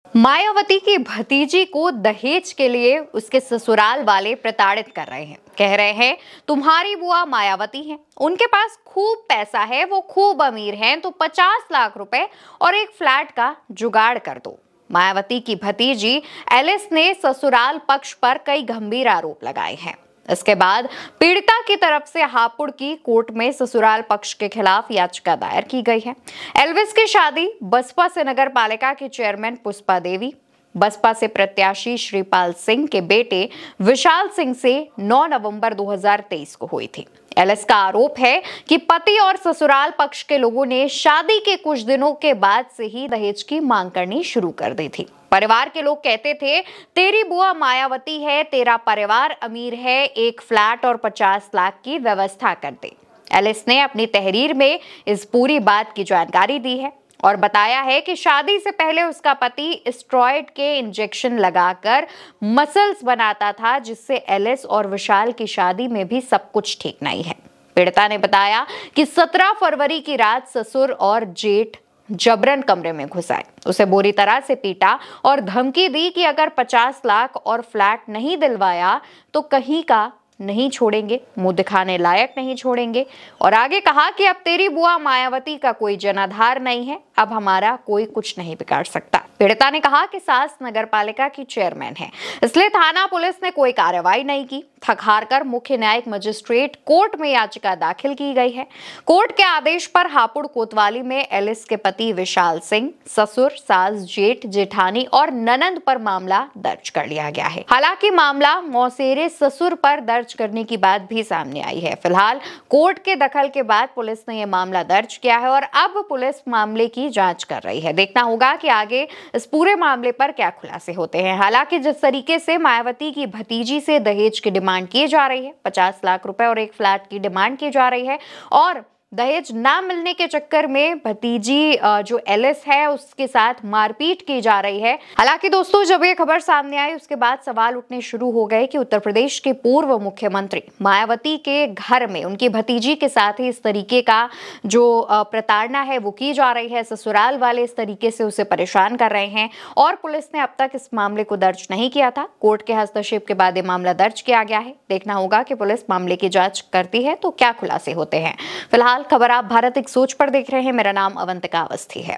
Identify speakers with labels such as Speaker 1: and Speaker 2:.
Speaker 1: मायावती की भतीजी को दहेज के लिए उसके ससुराल वाले प्रताड़ित कर रहे हैं। कह रहे हैं तुम्हारी बुआ मायावती है, उनके पास खूब पैसा है, वो खूब अमीर हैं, तो 50 लाख रुपए और एक फ्लैट का जुगाड़ कर दो। मायावती की भतीजी एलिस ने ससुराल पक्ष पर कई गंभीर आरोप लगाए हैं। इसके बाद पीड़िता की तरफ से हापुड़ की कोर्ट में ससुराल पक्ष के खिलाफ याचिका दायर की गई है। एल्विस की शादी बसपा से नगर पालिका की चेयरमैन पुष्पा देवी, बसपा से प्रत्याशी श्रीपाल सिंह के बेटे विशाल सिंह से 9 नवंबर 2023 को हुई थी। एलिस का आरोप है कि पति और ससुराल पक्ष के लोगों ने शादी के कुछ दिनों के बाद से ही दहेज की मांग करनी शुरू कर दी थी। परिवार के लोग कहते थे तेरी बुआ मायावती है, तेरा परिवार अमीर है, एक फ्लैट और 50 लाख की व्यवस्था कर दे। एलिस ने अपनी तहरीर में इस पूरी बात की जानकारी दी है और बताया है कि शादी से पहले उसका पति स्टेरॉयड के इंजेक्शन लगाकर मसल्स बनाता था, जिससे एलिस और विशाल की शादी में भी सब कुछ ठीक नहीं है। पीड़िता ने बताया कि 17 फरवरी की रात ससुर और जेठ जबरन कमरे में घुस आए, उसे बुरी तरह से पीटा और धमकी दी कि अगर 50 लाख और फ्लैट नहीं दिलवाया तो कहीं का नहीं छोड़ेंगे, मुंह दिखाने लायक नहीं छोड़ेंगे। और आगे कहा कि अब तेरी बुआ मायावती का कोई जनाधार नहीं है, अब हमारा कोई कुछ नहीं बिगाड़ सकता। पीड़िता ने कहा कि सास नगर पालिका की चेयरमैन है, इसलिए थाना पुलिस ने कोई कार्रवाई नहीं की। थक हार कर मुख्य न्यायिक मजिस्ट्रेट कोर्ट में याचिका दाखिल की गई है। कोर्ट के आदेश पर हापुड़ कोतवाली में एलिस के पति विशाल सिंह, ससुर, सास, जेठ, जेठानी और ननंद पर मामला दर्ज कर लिया गया है। हालांकि मामला मौसेरे ससुर पर दर्ज करने की बात भी सामने आई है। फिलहाल कोर्ट के दखल के बाद पुलिस ने यह मामला दर्ज किया है और अब पुलिस मामले की जांच कर रही है। देखना होगा कि आगे इस पूरे मामले पर क्या खुलासे होते हैं। हालांकि जिस तरीके से मायावती की भतीजी से दहेज की डिमांड की जा रही है, 50 लाख रुपए और एक फ्लैट की डिमांड की जा रही है, और दहेज ना मिलने के चक्कर में भतीजी जो एलिस है उसके साथ मारपीट की जा रही है। हालांकि दोस्तों, जब ये खबर सामने आई उसके बाद सवाल उठने शुरू हो गए कि उत्तर प्रदेश के पूर्व मुख्यमंत्री मायावती के घर में उनकी भतीजी के साथ ही इस तरीके का जो प्रताड़ना है वो की जा रही है। ससुराल वाले इस तरीके से उसे परेशान कर रहे हैं और पुलिस ने अब तक इस मामले को दर्ज नहीं किया था। कोर्ट के हस्तक्षेप के बाद ये मामला दर्ज किया गया है। देखना होगा कि पुलिस मामले की जांच करती है तो क्या खुलासे होते हैं। फिलहाल खबर आप भारत एक सोच पर देख रहे हैं। मेरा नाम अवंतिका अवस्थी है।